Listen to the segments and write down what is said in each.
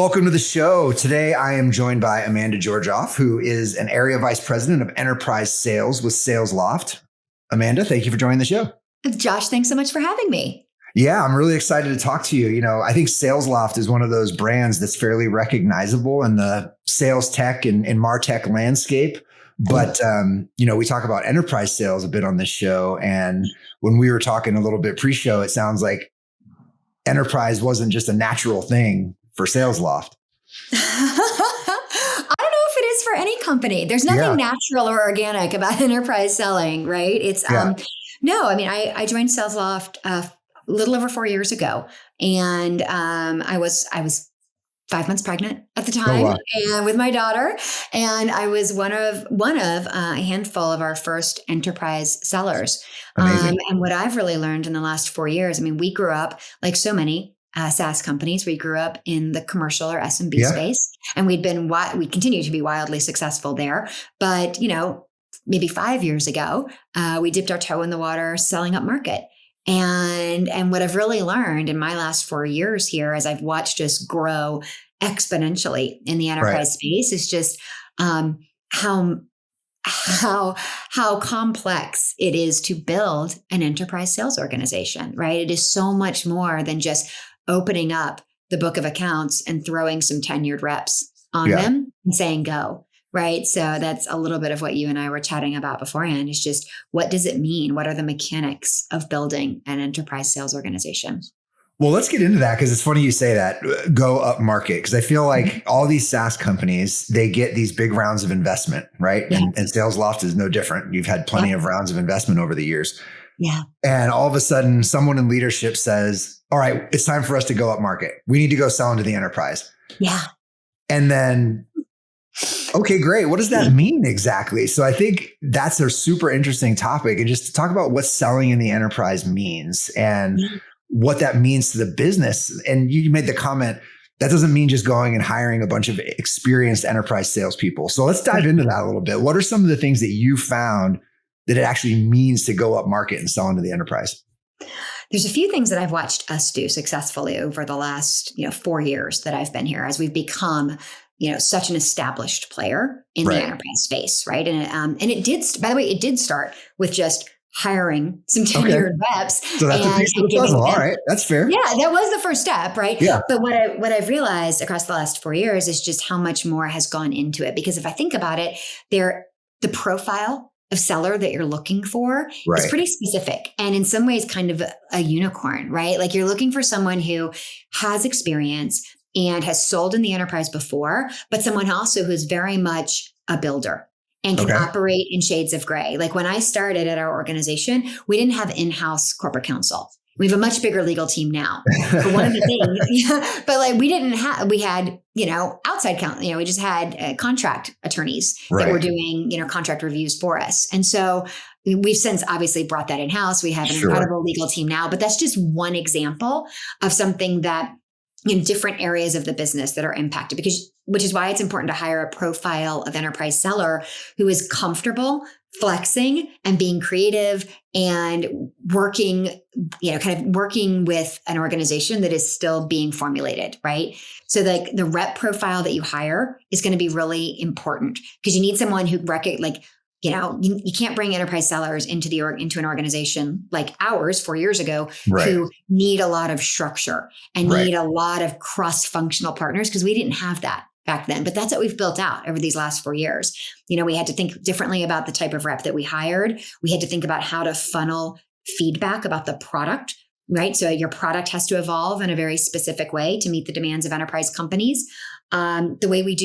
welcome to the show. Today, I am joined by Amanda Georgoff, who is an Area Vice President of Enterprise Sales with Salesloft. Amanda, thank you for joining the show. Josh, thanks so much for having me. Yeah, I'm really excited to talk to you. You know, I think Salesloft is one of those brands that's fairly recognizable in the sales tech and MarTech landscape. But, we talk about enterprise sales a bit on this show. And when we were talking a little bit pre-show, it sounds like enterprise wasn't just a natural thing for Salesloft. I don't know if it is for any company. There's nothing natural or organic about enterprise selling, right? It's no. I mean, I joined Salesloft a little over 4 years ago, and I was 5 months pregnant at the time, and with my daughter, and I was one of a handful of our first enterprise sellers. And what I've really learned in the last 4 years, I mean, we grew up like so many SaaS companies. We grew up in the commercial or SMB space, and we continue to be wildly successful there. But, maybe 5 years ago, we dipped our toe in the water selling up market. And what I've really learned in my last 4 years here, as I've watched us grow exponentially in the enterprise space, is just how complex it is to build an enterprise sales organization, right? It is so much more than just opening up the book of accounts and throwing some tenured reps on them and saying go, right? So that's a little bit of what you and I were chatting about beforehand, is just, what does it mean? What are the mechanics of building an enterprise sales organization? Well, let's get into that, because it's funny you say that, go up market, because I feel like all these SaaS companies, they get these big rounds of investment, right? Yeah. And Salesloft is no different. You've had plenty of rounds of investment over the years. Yeah. And all of a sudden, someone in leadership says, all right, it's time for us to go up market. We need to go sell into the enterprise. Yeah. And then, okay, great. What does that mean exactly? So I think that's a super interesting topic, and just to talk about what selling in the enterprise means and what that means to the business. And you made the comment, that doesn't mean just going and hiring a bunch of experienced enterprise salespeople. So let's dive into that a little bit. What are some of the things that you found that it actually means to go up market and sell into the enterprise? There's a few things that I've watched us do successfully over the last 4 years that I've been here, as we've become such an established player in the enterprise space, right? And it did, by the way, it did start with just hiring some tenured reps. So that's a piece of the puzzle. All right. That's fair. Yeah, that was the first step, right? Yeah. But what I've realized across the last 4 years is just how much more has gone into it. Because if I think about it, the profile of seller that you're looking for is pretty specific, and in some ways kind of a unicorn, right? Like, you're looking for someone who has experience and has sold in the enterprise before, but someone also who's very much a builder and can operate in shades of gray. Like, when I started at our organization, we didn't have in-house corporate counsel. We have a much bigger legal team now. But one of the things, but like, we had, outside counsel, we just had contract attorneys that were doing, contract reviews for us. And so we've since obviously brought that in-house. We have an incredible legal team now, but that's just one example of something that in different areas of the business that are impacted, which is why it's important to hire a profile of enterprise seller who is comfortable flexing and being creative and working, kind of working with an organization that is still being formulated, right? So the rep profile that you hire is going to be really important, because you need someone who you can't bring enterprise sellers into an organization like ours 4 years ago who need a lot of structure and need a lot of cross-functional partners, because we didn't have that back then. But that's what we've built out over these last 4 years. We had to think differently about the type of rep that we hired. We had to think about how to funnel feedback about the product, right? So your product has to evolve in a very specific way to meet the demands of enterprise companies. The way we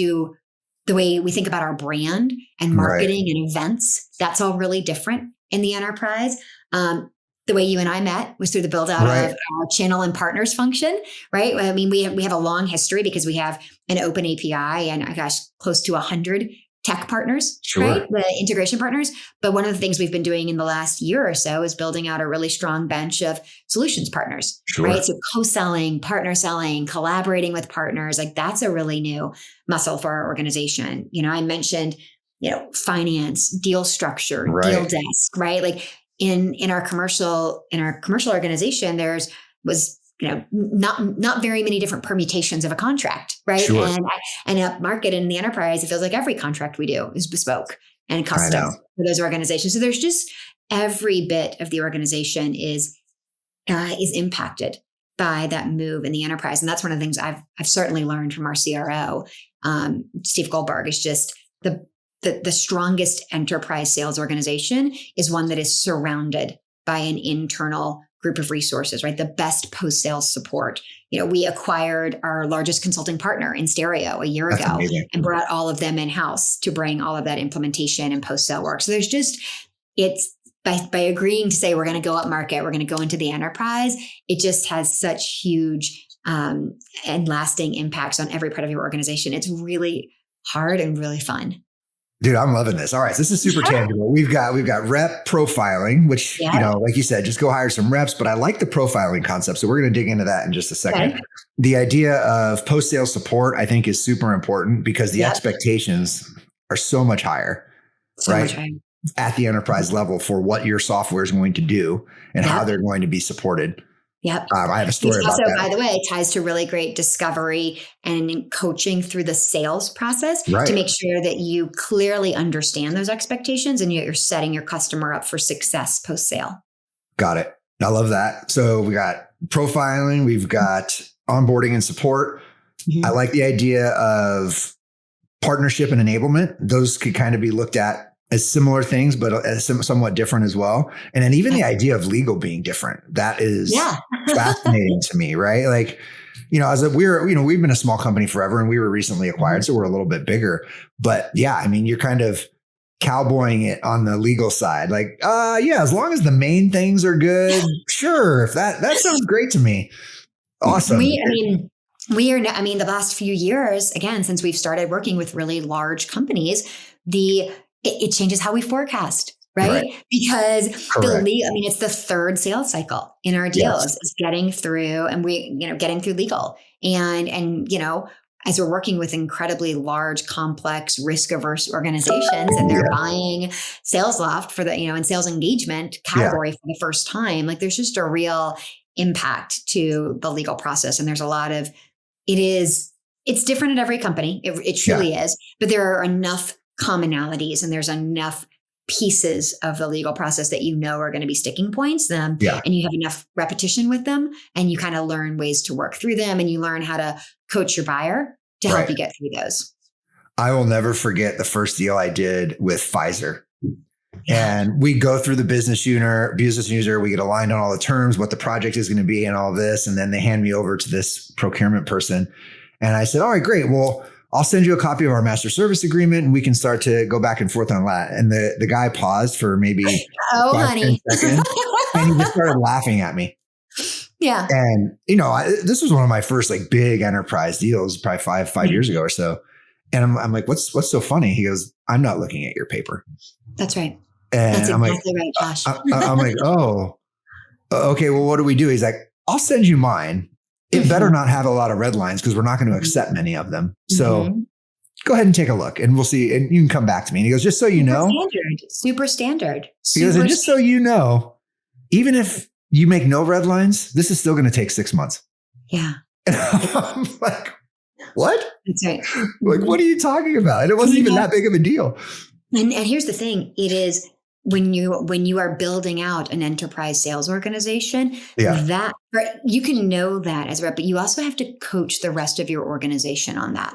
think about our brand and marketing and events, that's all really different in the enterprise. The way you and I met was through the build out of our channel and partners function, right? I mean, we have a long history because we have an open API and close to 100 tech partners, right? The integration partners. But one of the things we've been doing in the last year or so is building out a really strong bench of solutions partners, right? So co-selling, partner selling, collaborating with partners, like that's a really new muscle for our organization. I mentioned, finance, deal structure, deal desk, right? Like in our commercial organization, was not very many different permutations of a contract, right? Sure. And up market in the enterprise, it feels like every contract we do is bespoke and custom for those organizations. So there's just every bit of the organization is impacted by that move in the enterprise. And that's one of the things I've certainly learned from our CRO, Steve Goldberg, is just the strongest enterprise sales organization is one that is surrounded by an internal group of resources, right? The best post-sales support. We acquired our largest consulting partner in Stereo a year ago and brought all of them in-house to bring all of that implementation and post-sale work. So there's just, it's by agreeing to say we're going to go up market, we're going to go into the enterprise, it just has such huge and lasting impacts on every part of your organization. It's really hard and really fun. Dude, I'm loving this. All right. So this is super tangible. We've got rep profiling, which, like you said, just go hire some reps, but I like the profiling concept. So we're going to dig into that in just a second. Okay. The idea of post-sales support, I think, is super important because the expectations are so much higher, right? At the enterprise level for what your software is going to do and how they're going to be supported. Yep. I have a story about that. By the way, ties to really great discovery and coaching through the sales process to make sure that you clearly understand those expectations and you're setting your customer up for success post-sale. Got it. I love that. So we got profiling, we've got onboarding and support. Mm-hmm. I like the idea of partnership and enablement. Those could kind of be looked at as similar things, but as somewhat different as well. And then even the idea of legal being different, that is fascinating to me, right? Like, we've been a small company forever and we were recently acquired. So we're a little bit bigger, but you're kind of cowboying it on the legal side. Like, as long as the main things are good, sure. If that sounds great to me. Awesome. The last few years, again, since we've started working with really large companies, it changes how we forecast, right? Because it's the third sales cycle in our deals is getting through getting through legal. And as we're working with incredibly large, complex, risk-averse organizations and they're buying Salesloft for the, in sales engagement category for the first time, like there's just a real impact to the legal process. And there's a lot of, it's different at every company. It truly is, but there are enough commonalities and there's enough pieces of the legal process that are going to be sticking points and you have enough repetition with them and you kind of learn ways to work through them and you learn how to coach your buyer to help you get through those. I will never forget the first deal I did with Pfizer. And we go through the business user, we get aligned on all the terms, what the project is going to be and all this. And then they hand me over to this procurement person. And I said, all right, great. Well, I'll send you a copy of our master service agreement and we can start to go back and forth on that. And the guy paused for maybe 10 seconds and he just started laughing at me. Yeah. And, this was one of my first big enterprise deals, probably five years ago or so. And I'm like, what's so funny? He goes, I'm not looking at your paper. That's right. And that's exactly right, Josh. I'm like, oh, okay. Well, what do we do? He's like, I'll send you mine. It better not have a lot of red lines because we're not going to accept many of them. So go ahead and take a look and we'll see. And you can come back to me. And he goes, just so you know. Super standard. He goes, and just so you know, even if you make no red lines, this is still going to take 6 months. Yeah. And I'm like, what? That's right. Like, what are you talking about? And it wasn't even that big of a deal. And here's the thing. It is when you are building out an enterprise sales organization, that you can know that as a rep, but you also have to coach the rest of your organization on that.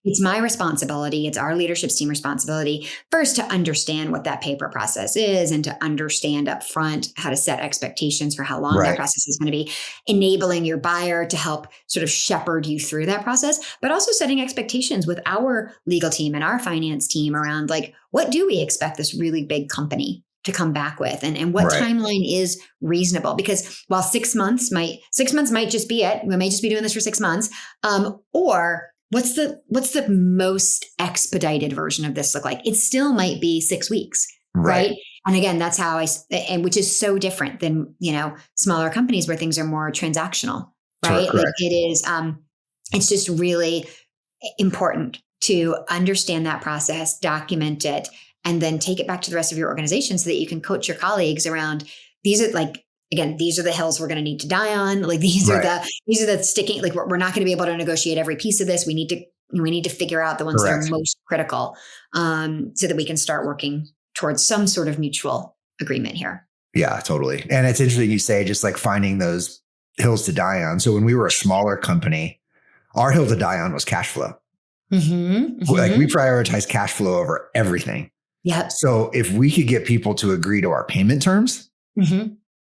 It's my responsibility. It's our leadership team responsibility first to understand what that paper process is and to understand up front how to set expectations for how long that process is going to be, enabling your buyer to help sort of shepherd you through that process, but also setting expectations with our legal team and our finance team around what do we expect this really big company to come back with and what timeline is reasonable? Because while 6 months might just be it, we may just be doing this for 6 months. Or what's the most expedited version of this look like? It still might be 6 weeks. Right. And again, that's how which is so different than, smaller companies where things are more transactional, right? It is, it's just really important to understand that process, document it, and then take it back to the rest of your organization so that you can coach your colleagues around these are again, these are the hills we're going to need to die on. Like these are the sticking, like we're not going to be able to negotiate every piece of this. We need to figure out the ones that are most critical, so that we can start working towards some sort of mutual agreement here. Yeah, totally. And it's interesting you say just like finding those hills to die on. So when we were a smaller company, our hill to die on was cash flow. Like we prioritize cash flow over everything. Yeah. So if we could get people to agree to our payment terms,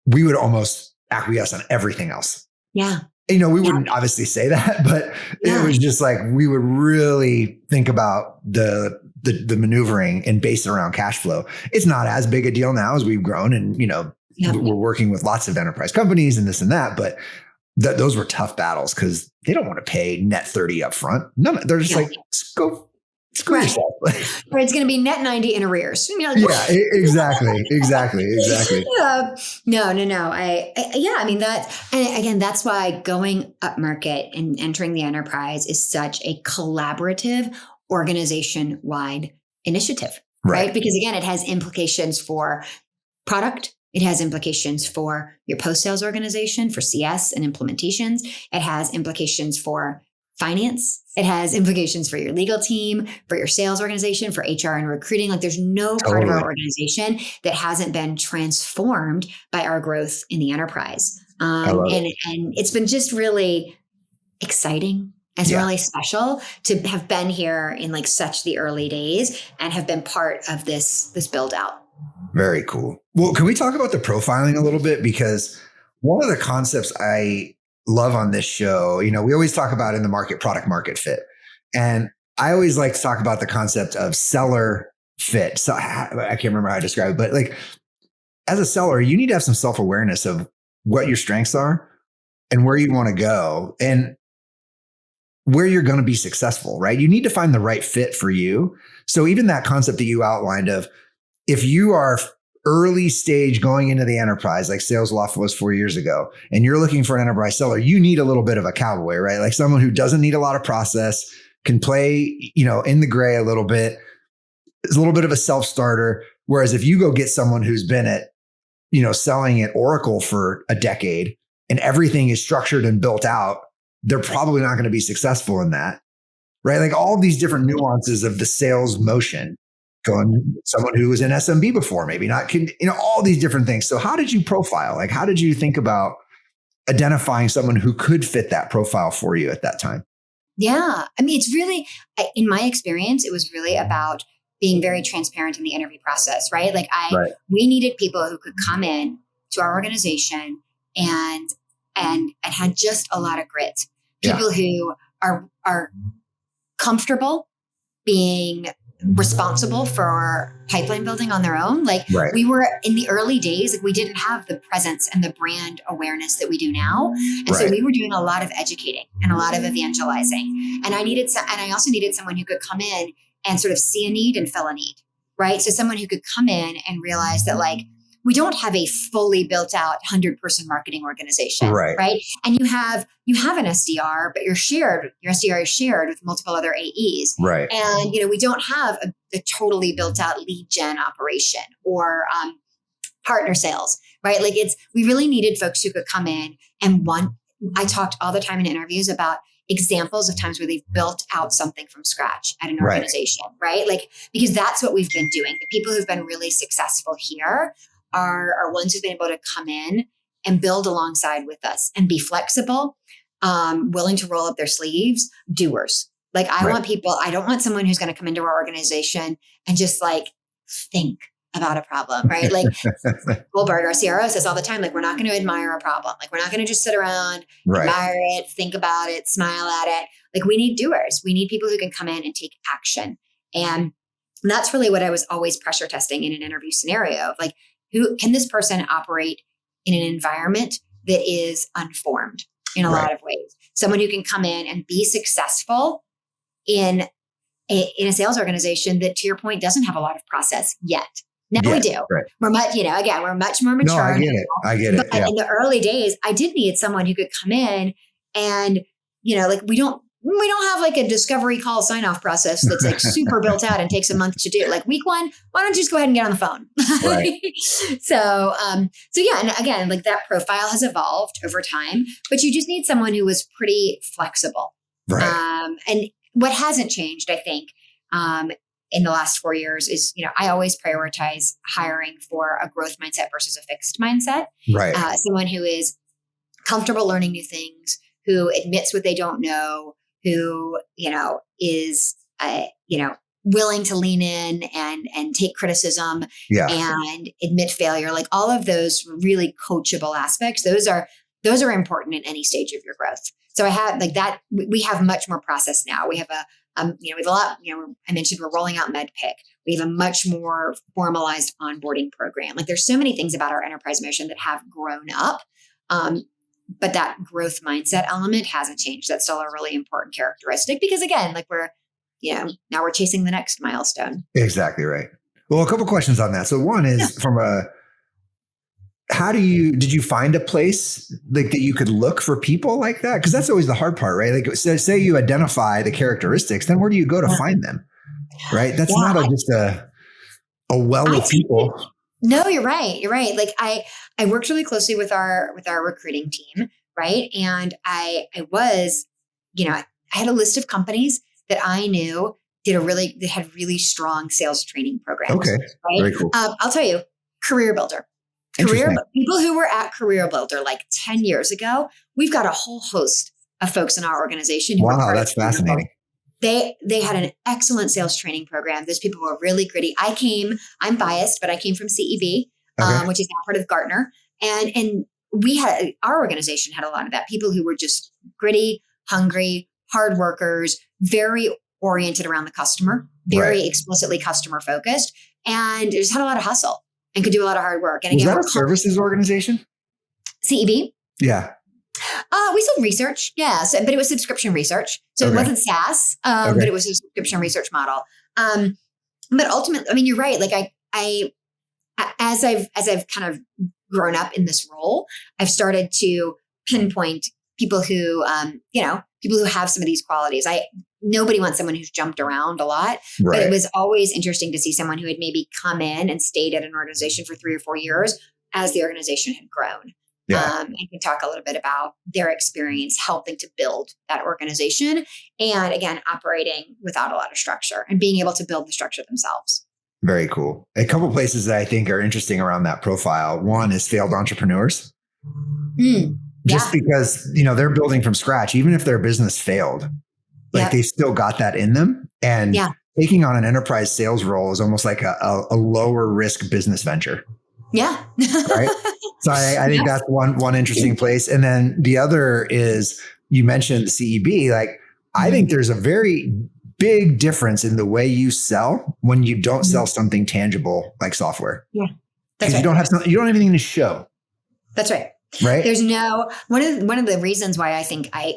we would almost acquiesce on everything else. Yeah. We wouldn't obviously say that, but it was just like, we would really think about the maneuvering and base it around cash flow. It's not as big a deal now as we've grown and, we're working with lots of enterprise companies and this and that, but those were tough battles because they don't want to pay net 30 up front. No, they're just like, go screw yourself. Or it's going to be net 90 in arrears. Exactly. No. I mean, that's why going up market and entering the enterprise is such a collaborative, organization-wide initiative, right? Because again, it has implications for product. It has implications for your post-sales organization, for CS and implementations. It has implications for finance. It has implications for your legal team, for your sales organization, for HR and recruiting. Like there's no part of our organization that hasn't been transformed by our growth in the enterprise. And it's been just really exciting. It's really special to have been here in like such the early days and have been part of this build out. Very cool. Well, can we talk about the profiling a little bit? Because one of the concepts I love on this show, we always talk about in the market, product market fit. And I always like to talk about the concept of seller fit. So I can't remember how I describe it, but like as a seller, you need to have some self-awareness of what your strengths are and where you want to go and where you're going to be successful, right? You need to find the right fit for you. So even that concept that you outlined of, if you are early stage going into the enterprise, like Salesloft was 4 years ago, and you're looking for an enterprise seller, you need a little bit of a cowboy, right? Like someone who doesn't need a lot of process, can play, in the gray a little bit, is a little bit of a self-starter. Whereas if you go get someone who's been at, selling at Oracle for a decade and everything is structured and built out, they're probably not going to be successful in that, right? Like all these different nuances of the sales motion. Going someone who was in SMB before, maybe not, all these different things. So how did you profile? Like, how did you think about identifying someone who could fit that profile for you at that time? Yeah. I mean, it's really, in my experience, it was really about being very transparent in the interview process, right? Like we needed people who could come in to our organization and had just a lot of grit. People who are comfortable being responsible for pipeline building on their own. Like we were in the early days, like we didn't have the presence and the brand awareness that we do now. And so we were doing a lot of educating and a lot of evangelizing. And I also needed someone who could come in and sort of see a need and fill a need, right? So someone who could come in and realize that like, we don't have a fully built out 100-person marketing organization, right? And you have an SDR, but your SDR is shared with multiple other AEs. Right. And, we don't have a totally built out lead gen operation or partner sales, right? Like we really needed folks who could come in and I talked all the time in interviews about examples of times where they've built out something from scratch at an organization, right? Like, because that's what we've been doing. The people who've been really successful here are ones who've been able to come in and build alongside with us and be flexible, willing to roll up their sleeves, doers. Like I want people, I don't want someone who's going to come into our organization and just like think about a problem, right? Like Goldberg, our CRO, says all the time, like, we're not going to admire a problem. Like, we're not going to just sit around, admire it, think about it, smile at it. Like, we need doers. We need people who can come in and take action. And that's really what I was always pressure testing in an interview scenario of like, who can this person operate in an environment that is unformed in a lot of ways? Someone who can come in and be successful in a sales organization that, to your point, doesn't have a lot of process yet. Now we do. We're much, again, we're much more mature. No, I get it. But in the early days, I did need someone who could come in and, like we don't we don't have like a discovery call sign-off process that's like super built out and takes a month to do. Like week one, why don't you just go ahead and get on the phone? Right. So yeah, and again, like that profile has evolved over time, but you just need someone who was pretty flexible. Right. And what hasn't changed, I think, in the last 4 years is, I always prioritize hiring for a growth mindset versus a fixed mindset. Right. Someone who is comfortable learning new things, who admits what they don't know, who, is, willing to lean in and take criticism and admit failure. Like all of those really coachable aspects, those are important in any stage of your growth. So I have like that. We have much more process now. We have we have a lot, I mentioned we're rolling out MedPick. We have a much more formalized onboarding program. Like there's so many things about our enterprise mission that have grown up. But that growth mindset element hasn't changed. That's still a really important characteristic because again, like we're, now we're chasing the next milestone. Exactly right. Well, a couple questions on that. So one is did you find a place like that you could look for people like that? Because that's always the hard part, right? Like say you identify the characteristics, then where do you go to find them? Right. That's not just a well of people. No, you're right. You're right. Like I worked really closely with our recruiting team. Right. And I was, I had a list of companies that I knew that had really strong sales training programs. Okay. Right. Very cool. I'll tell you, Career Builder. People who were at Career Builder like 10 years ago, we've got a whole host of folks in our organization. Wow, that's fascinating. They had an excellent sales training program. Those people were really gritty. I'm biased, but I came from CEB, which is now part of Gartner. And our organization had a lot of that. People who were just gritty, hungry, hard workers, very oriented around the customer, very explicitly customer focused, and just had a lot of hustle and could do a lot of hard work. And again, was that a services organization? CEB? Yeah. We sold research, yes, but it was subscription research. So it wasn't SaaS, but it was a subscription research model. But ultimately, I mean, you're right. Like as I've kind of grown up in this role, I've started to pinpoint people who, people who have some of these qualities. Nobody wants someone who's jumped around a lot, but it was always interesting to see someone who had maybe come in and stayed at an organization for 3 or 4 years as the organization had grown. And can talk a little bit about their experience helping to build that organization. And again, operating without a lot of structure and being able to build the structure themselves. Very cool. A couple of places that I think are interesting around that profile. One is failed entrepreneurs. Just because, they're building from scratch, even if their business failed, like they still got that in them. And taking on an enterprise sales role is almost like a lower risk business venture. Yeah. Right. So I think that's one interesting place. And then the other is you mentioned CEB. Like I think there's a very big difference in the way you sell when you don't sell something tangible like software. Yeah. That's right. You don't have anything to show. That's right. Right. There's one of the reasons why I think I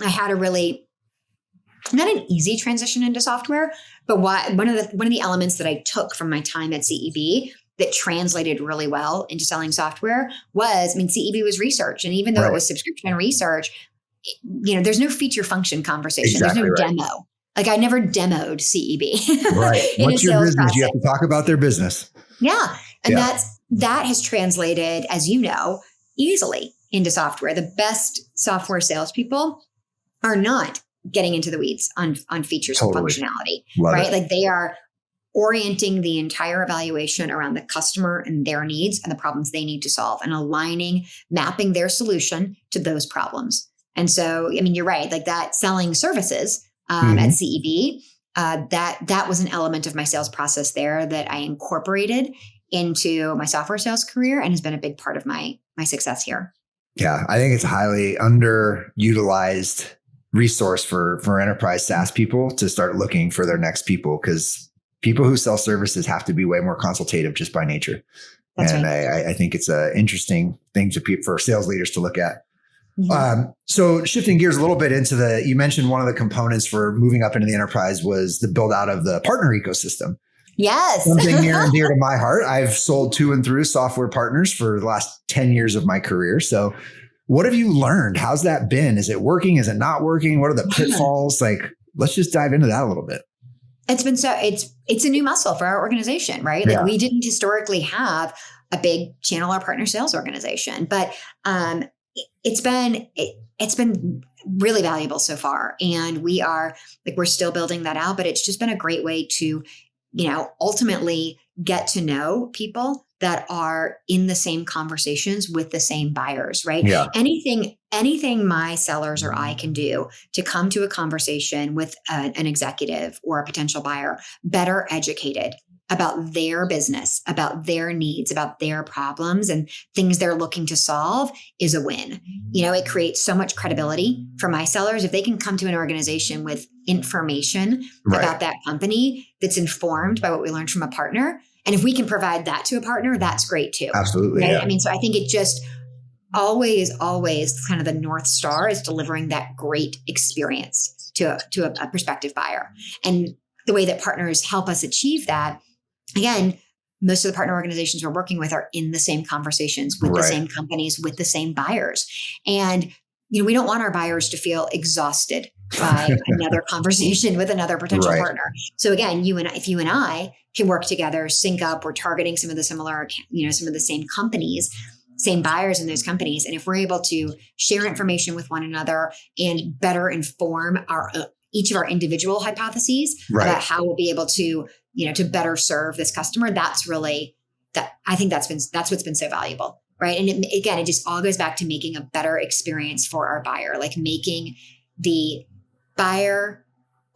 had a really not an easy transition into software, but one of the elements that I took from my time at CEB that translated really well into selling software CEB was research. And even though it was subscription research, there's no feature function conversation. Exactly there's no demo. Like I never demoed CEB. Right. What's your business? Process. You have to talk about their business. Yeah. And that has translated, as you know, easily into software. The best software salespeople are not getting into the weeds on features and functionality, right? Like they are orienting the entire evaluation around the customer and their needs and the problems they need to solve and mapping their solution to those problems. And so, I mean, you're right. Like that selling services at CEB, that was an element of my sales process there that I incorporated into my software sales career and has been a big part of my success here. Yeah, I think it's a highly underutilized resource for enterprise SaaS people to start looking for their next people, because people who sell services have to be way more consultative just by nature. That's and right. I think it's an interesting thing for sales leaders to look at. Mm-hmm. So shifting gears a little bit you mentioned one of the components for moving up into the enterprise was the build out of the partner ecosystem. Yes. Something near and dear to my heart. I've sold to and through software partners for the last 10 years of my career. So What have you learned? How's that been? Is it working? Is it not working? What are the pitfalls? Like, let's just dive into that a little bit. It's a new muscle for our organization, right? Like we didn't historically have a big channel or partner sales organization, but it's been really valuable so far. And we're still building that out, but it's just been a great way to, ultimately get to know people that are in the same conversations with the same buyers, right? Yeah. Anything my sellers or I can do to come to a conversation with an executive or a potential buyer better educated about their business, about their needs, about their problems and things they're looking to solve is a win. It creates so much credibility for my sellers. If they can come to an organization with information about that company that's informed by what we learned from a partner, and if we can provide that to a partner, that's great too. Absolutely. Right? Yeah. I mean, so I think it just always kind of the North Star is delivering that great experience to a prospective buyer. And the way that partners help us achieve that, again, most of the partner organizations we're working with are in the same conversations with the same companies, with the same buyers. And, we don't want our buyers to feel exhausted by another conversation with another potential partner. So again, if you and I can work together, sync up, we're targeting some of the similar, some of the same companies, same buyers in those companies. And if we're able to share information with one another and better inform each of our individual hypotheses about how we'll be able to, to better serve this customer, I think that's what's been so valuable. Right. And it just all goes back to making a better experience for our buyer, like making the buyer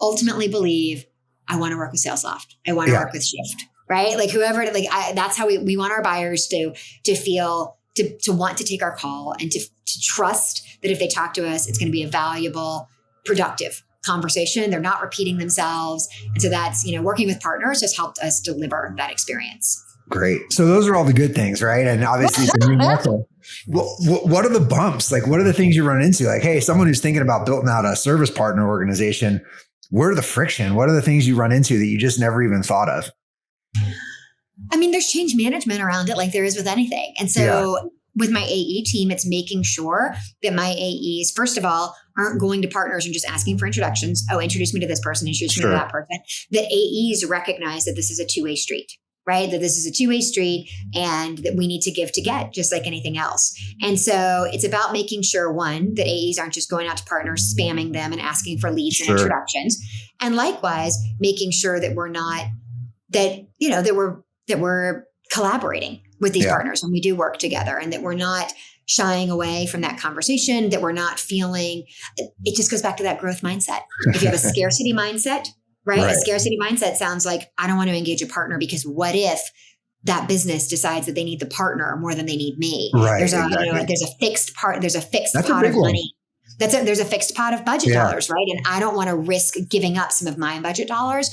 ultimately believe, I want to work with Salesloft. I want to work with Shift, right? Like whoever, that's how we want our buyers to feel, to want to take our call and to trust that if they talk to us, it's going to be a valuable, productive conversation. They're not repeating themselves. And so that's, working with partners has helped us deliver that experience. Great. So those are all the good things, right? And obviously it's a new muscle. What are the bumps? Like, what are the things you run into? Like, hey, someone who's thinking about building out a service partner organization, where are the friction? What are the things you run into that you just never even thought of? I mean, there's change management around it, like there is with anything. And so with my AE team, it's making sure that my AEs, first of all, aren't going to partners and just asking for introductions. Oh, introduce me to this person, introduce me to that person. That AEs recognize that this is a two-way street. Right? That this is a two-way street and that we need to give to get, just like anything else. And so it's about making sure, one, that AEs aren't just going out to partners, spamming them and asking for leads and introductions. And likewise, making sure that we're not, that we're collaborating with these partners when we do work together, and that we're not shying away from that conversation, that we're not feeling, it just goes back to that growth mindset. If you have a scarcity mindset, right? A scarcity mindset sounds like, I don't want to engage a partner because what if that business decides that they need the partner more than they need me? Right. There's a fixed pot of money. There's a fixed pot of budget dollars, right? And I don't want to risk giving up some of my budget dollars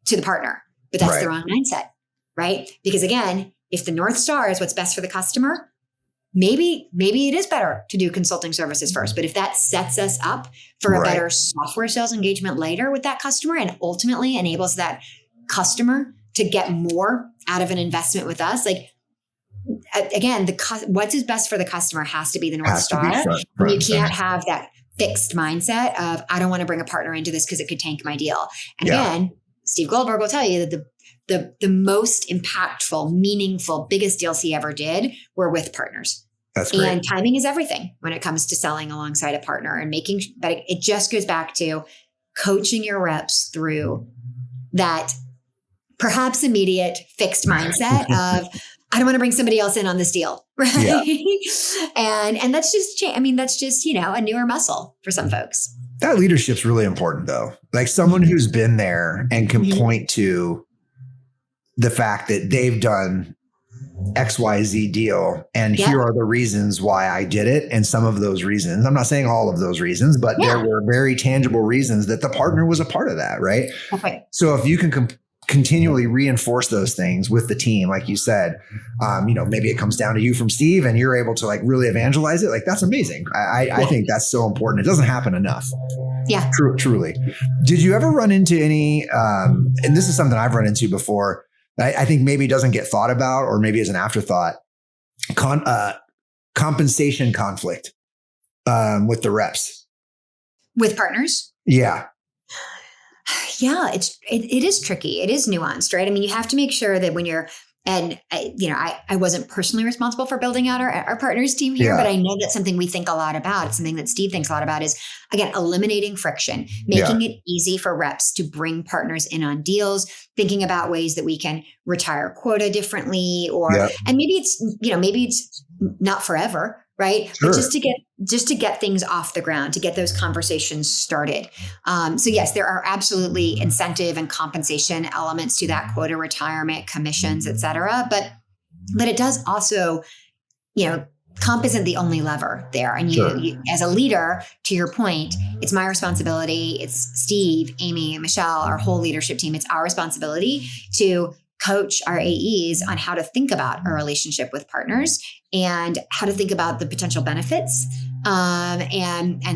to the partner, but that's the wrong mindset, right? Because again, if the North Star is what's best for the customer, maybe it is better to do consulting services first. But if that sets us up for a better software sales engagement later with that customer and ultimately enables that customer to get more out of an investment with us, like again, what's best for the customer has to be the North Star. You can't have that fixed mindset of, I don't want to bring a partner into this because it could tank my deal. And again, Steve Goldberg will tell you that the most impactful, meaningful, biggest deals he ever did were with partners. That's great. And timing is everything when it comes to selling alongside a partner and but it just goes back to coaching your reps through that perhaps immediate fixed mindset of, I don't want to bring somebody else in on this deal. Right. Yeah. And that's just, that's just, a newer muscle for some folks. That leadership's really important though. Like someone who's been there and can point to the fact that they've done XYZ deal. And here are the reasons why I did it. And some of those reasons, I'm not saying all of those reasons, but there were very tangible reasons that the partner was a part of that. Right. Okay. So if you can continually reinforce those things with the team, like you said, maybe it comes down to you from Steve and you're able to like really evangelize it. Like that's amazing. I think that's so important. It doesn't happen enough. Yeah. Truly. Did you ever run into any, and this is something I've run into before, I think maybe doesn't get thought about or maybe as an afterthought, compensation conflict with the reps? With partners? Yeah. Yeah, it is tricky. It is nuanced, right? I mean, you have to make sure that when you're, and I wasn't personally responsible for building out our partners team here, but I know that's something we think a lot about. It's something that Steve thinks a lot about is, again, eliminating friction, making it easy for reps to bring partners in on deals, thinking about ways that we can retire quota differently, and maybe it's not forever, right? Sure. But just to get things off the ground, to get those conversations started. So yes, there are absolutely incentive and compensation elements to that, quota retirement, commissions, et cetera. But it does also, comp isn't the only lever there. And you, as a leader, to your point, it's my responsibility. It's Steve, Amy, Michelle, our whole leadership team. It's our responsibility to coach our AEs on how to think about our relationship with partners and how to think about the potential benefits and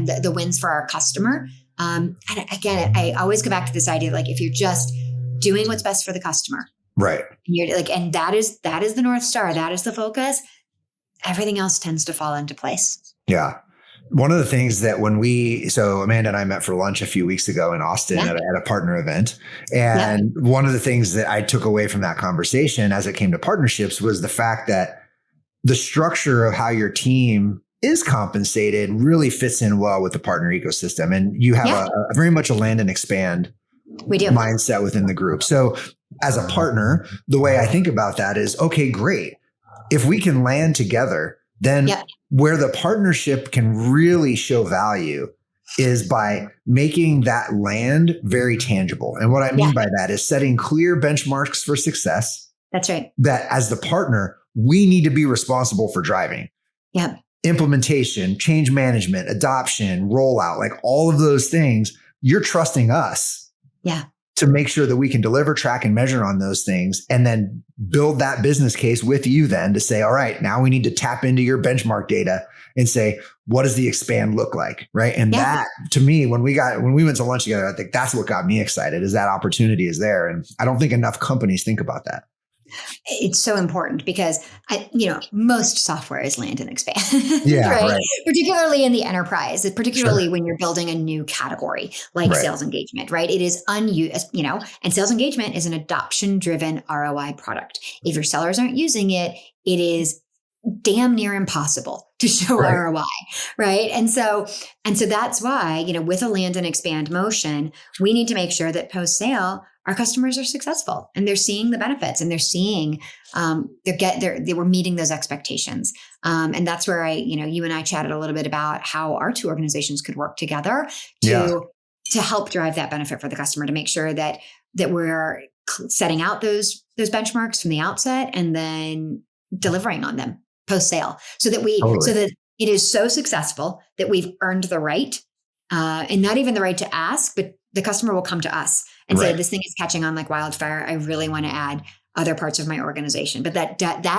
the wins for our customer. And again, I always go back to this idea, like if you're just doing what's best for the customer, right? And you're like, and that is the North Star. That is the focus. Everything else tends to fall into place. Yeah. One of the things that so Amanda and I met for lunch a few weeks ago in Austin at a partner event. And one of the things that I took away from that conversation as it came to partnerships was the fact that the structure of how your team is compensated really fits in well with the partner ecosystem. And you have a very much a land and expand mindset within the group. So as a partner, the way I think about that is, okay, great. If we can land together, then where the partnership can really show value is by making that land very tangible. And what I mean by that is setting clear benchmarks for success. That's right. That as the partner, we need to be responsible for driving. Yeah. Implementation, change management, adoption, rollout, like all of those things, you're trusting us. Yeah. To make sure that we can deliver, track, and measure on those things, and then build that business case with you then to say, all right, now we need to tap into your benchmark data and say, what does the expand look like? Right. And that to me, when we went to lunch together, I think that's what got me excited is that opportunity is there. And I don't think enough companies think about that. It's so important because most software is land and expand, right? Particularly in the enterprise, particularly when you're building a new category like sales engagement, right? It is unused, and sales engagement is an adoption-driven ROI product. If your sellers aren't using it, it is damn near impossible to show ROI, right? And so that's why, with a land and expand motion, we need to make sure that post-sale, our customers are successful and they're seeing the benefits and they're seeing, they were meeting those expectations. And that's where you and I chatted a little bit about how our two organizations could work together to help drive that benefit for the customer, to make sure that we're setting out those benchmarks from the outset and then delivering on them post-sale so that it is so successful that we've earned the right, and not even the right to ask, but the customer will come to us and say, this thing is catching on like wildfire. I really want to add other parts of my organization. But that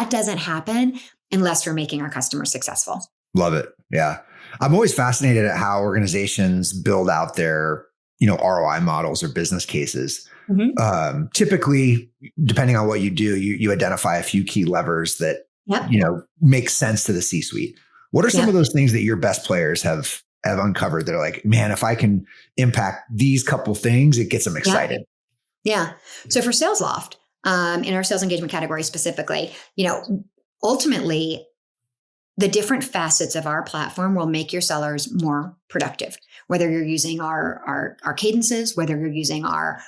doesn't happen unless we're making our customers successful. Love it. Yeah. I'm always fascinated at how organizations build out their, ROI models or business cases. Mm-hmm. Typically, depending on what you do, you identify a few key levers that, make sense to the C-suite. What are some of those things that your best players have uncovered that are like, man, if I can impact these couple things, it gets them excited? Yeah. So for Salesloft, in our sales engagement category specifically, ultimately, the different facets of our platform will make your sellers more productive, whether you're using our cadences, whether you're using our,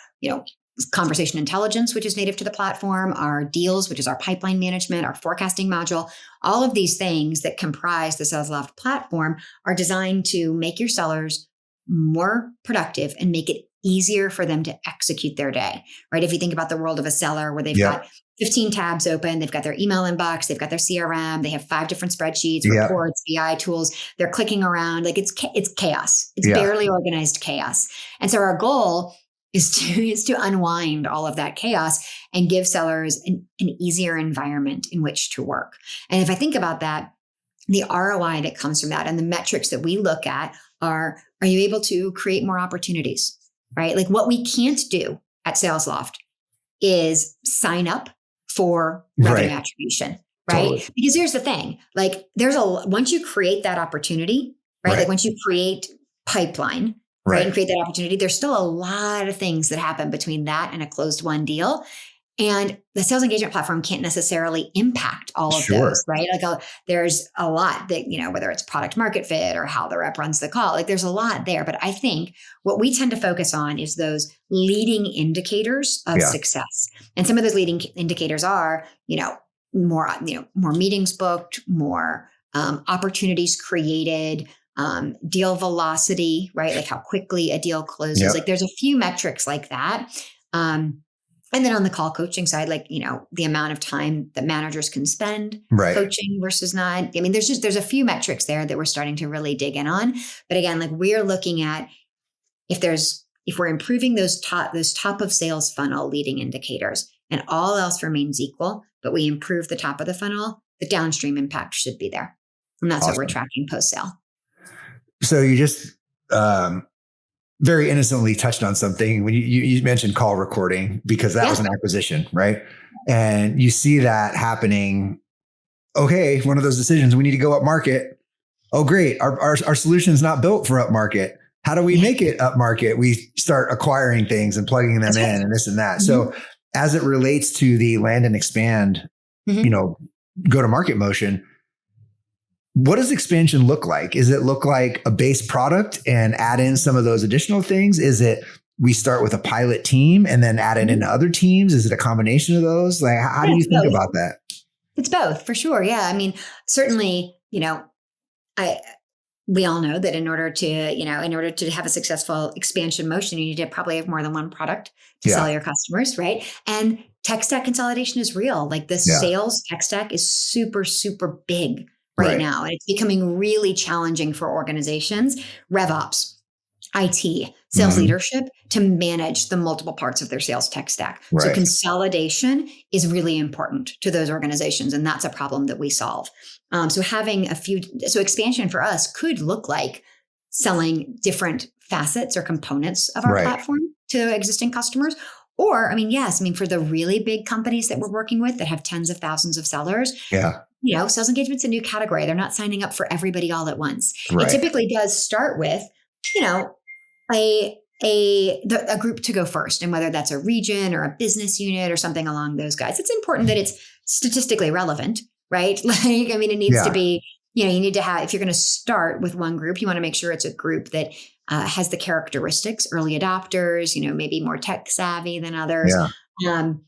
conversation intelligence, which is native to the platform, our deals, which is our pipeline management, our forecasting module. All of these things that comprise the Salesloft platform are designed to make your sellers more productive and make it easier for them to execute their day, right? If you think about the world of a seller where they've got 15 tabs open, they've got their email inbox, they've got their CRM, they have 5 different spreadsheets, reports, BI tools, they're clicking around, like it's chaos. It's barely organized chaos. And so our goal is to unwind all of that chaos and give sellers an easier environment in which to work. And if I think about that, the ROI that comes from that and the metrics that we look at are you able to create more opportunities, right? Like what we can't do at Salesloft is sign up for revenue attribution, right? Totally. Because here's the thing, like once you create that opportunity, right? Like once you create pipeline, right, and create that opportunity, there's still a lot of things that happen between that and a closed won deal. And the sales engagement platform can't necessarily impact all of those, right? Like there's a lot that, whether it's product market fit or how the rep runs the call, like there's a lot there. But I think what we tend to focus on is those leading indicators of success. And some of those leading indicators are, more meetings booked, more opportunities created, deal velocity, right? Like how quickly a deal closes. Like there's a few metrics like that. And then on the call coaching side, like, the amount of time that managers can spend coaching versus not. I mean, there's a few metrics there that we're starting to really dig in on. But again, like we're looking at if we're improving those top of sales funnel leading indicators and all else remains equal, but we improve the top of the funnel, the downstream impact should be there. And that's what we're tracking post sale. So you just, very innocently touched on something when you mentioned call recording, because that was an acquisition, right? And you see that happening. Okay, one of those decisions, we need to go up market. Oh, great. Our solution is not built for up market. How do we make it up market? We start acquiring things and plugging them in and this and that. So as it relates to the land and expand, go to market motion, what does expansion look like? Is it look like a base product and add in some of those additional things? Is it we start with a pilot team and then add it into other teams? Is it a combination of those? Like, how do you think about that? It's both for sure. Yeah. I mean, certainly, we all know that in order to have a successful expansion motion, you need to probably have more than one product to sell your customers, right? And tech stack consolidation is real. Like the sales tech stack is super, super big right now. And it's becoming really challenging for organizations, RevOps, IT, sales leadership to manage the multiple parts of their sales tech stack. So consolidation is really important to those organizations. And that's a problem that we solve. So expansion for us could look like selling different facets or components of our platform to existing customers. Or, for the really big companies that we're working with that have tens of thousands of sellers, sales engagement's a new category. They're not signing up for everybody all at once. It typically does start with, a group to go first, and whether that's a region or a business unit or something along those guys. It's important that it's statistically relevant, right? It needs to be, you need to have, if you're going to start with one group, you want to make sure it's a group that has the characteristics, early adopters, maybe more tech savvy than others. Then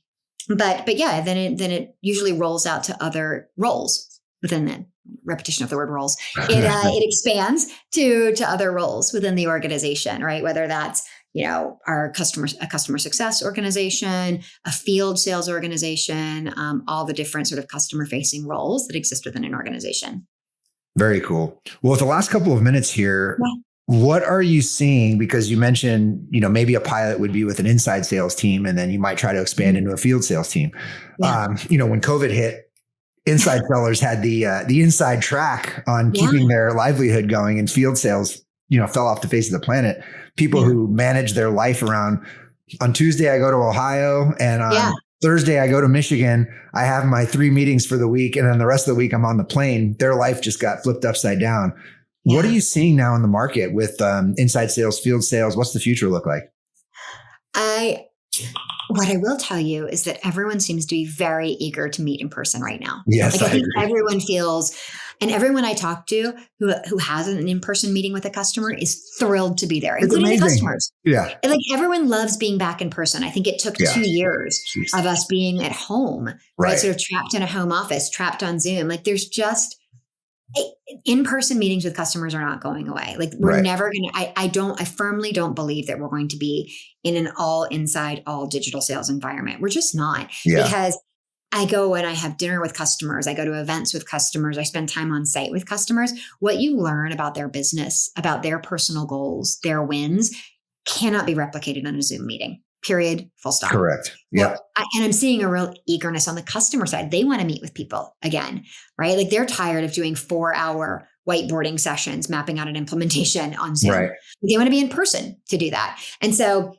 it usually rolls out to other roles within the repetition of the word roles. It expands to other roles within the organization, right? Whether that's, a customer success organization, a field sales organization, all the different sort of customer facing roles that exist within an organization. Very cool. Well, with the last couple of minutes here, what are you seeing? Because you mentioned, maybe a pilot would be with an inside sales team, and then you might try to expand into a field sales team. When COVID hit, inside sellers had the inside track on keeping their livelihood going, and field sales, fell off the face of the planet. People who manage their life around, on Tuesday, I go to Ohio, and on Thursday, I go to Michigan. I have my 3 meetings for the week, and then the rest of the week, I'm on the plane. Their life just got flipped upside down. What are you seeing now in the market with inside sales, field sales? What's the future look like? What I will tell you is that everyone seems to be very eager to meet in person right now. Yes, I think everyone feels, and everyone I talk to who has an in-person meeting with a customer is thrilled to be there, including the customers. Yeah. And everyone loves being back in person. I think it took 2 years of us being at home, right? Sort of trapped in a home office, trapped on Zoom. There's just in-person meetings with customers are not going away. We're never going to, I firmly don't believe that we're going to be in an all inside, all digital sales environment. We're just not, because I go and I have dinner with customers. I go to events with customers. I spend time on site with customers. What you learn about their business, about their personal goals, their wins cannot be replicated on a Zoom meeting. Period. Full stop. Correct. Yeah. And I'm seeing a real eagerness on the customer side. They want to meet with people again, right? They're tired of doing 4-hour whiteboarding sessions, mapping out an implementation on Zoom. Right. They want to be in person to do that. And so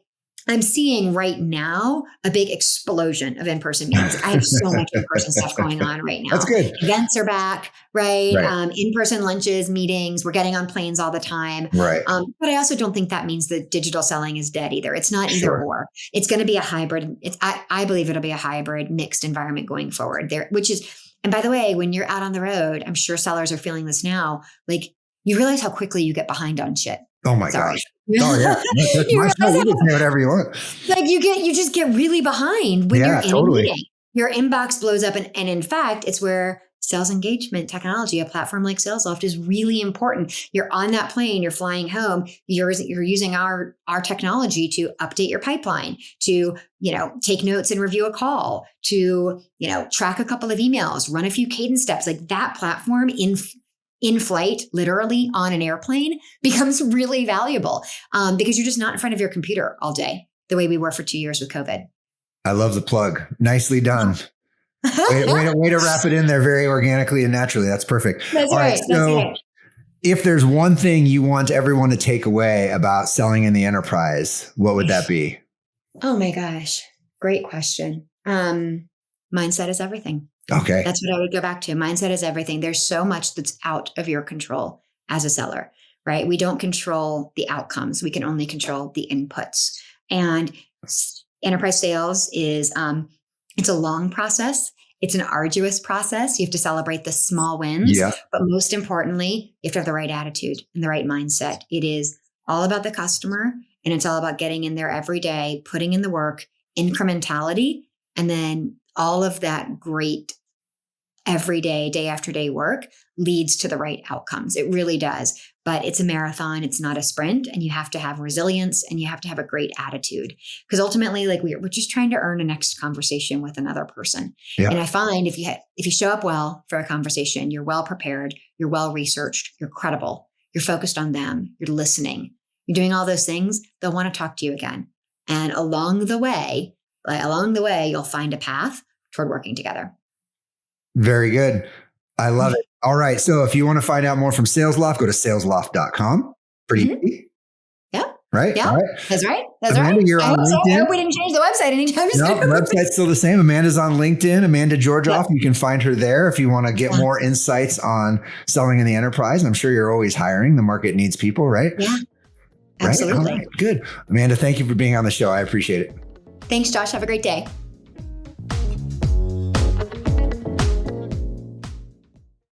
I'm seeing right now a big explosion of in-person meetings. I have so much in-person stuff going on right now. That's good. Events are back, right? In-person lunches, meetings. We're getting on planes all the time. Right. But I also don't think that means that digital selling is dead either. It's not either or. It's going to be a hybrid. I believe it'll be a hybrid mixed environment going forward there, which is, and by the way, when you're out on the road, I'm sure sellers are feeling this now, like you realize how quickly you get behind on shit. Oh my gosh. Oh yeah. You can do whatever you want. Like you just get really behind when you're in a meeting. Your inbox blows up. And in fact, it's where sales engagement technology, a platform like Salesloft, is really important. You're on that plane, you're flying home, you're using our technology to update your pipeline, to, take notes and review a call, to, track a couple of emails, run a few cadence steps. Like that platform in flight, literally on an airplane, becomes really valuable because you're just not in front of your computer all day the way we were for 2 years with COVID. I love the plug. Nicely done. way to wrap it in there very organically and naturally. That's perfect. That's all right. So if there's one thing you want everyone to take away about selling in the enterprise, what would that be? Oh my gosh. Great question. Mindset is everything. Okay. That's what I would go back to. Mindset is everything. There's so much that's out of your control as a seller, right? We don't control the outcomes. We can only control the inputs. And enterprise sales is, it's a long process. It's an arduous process. You have to celebrate the small wins, but most importantly, you have to have the right attitude and the right mindset. It is all about the customer, and it's all about getting in there every day, putting in the work, incrementality, and then all of that great everyday, day after day work leads to the right outcomes. It really does. But it's a marathon. It's not a sprint. And you have to have resilience and you have to have a great attitude. Because ultimately, like we're just trying to earn a next conversation with another person. Yeah. And I find if you show up well for a conversation, you're well prepared, you're well researched, you're credible, you're focused on them, you're listening, you're doing all those things, they'll want to talk to you again. And along the way, you'll find a path toward working together. Very good. I love it. All right. So if you want to find out more from Salesloft, go to salesloft.com. Pretty easy. Yeah. Right? Yeah. All right. That's right. Amanda, you're on LinkedIn. I hope we didn't change the website anytime soon. No, the website's still the same. Amanda's on LinkedIn. Amanda Georgoff. You can find her there if you want to get more insights on selling in the enterprise. I'm sure you're always hiring. The market needs people, right? Yeah. Absolutely. Right? All right. Good. Amanda, thank you for being on the show. I appreciate it. Thanks, Josh. Have a great day.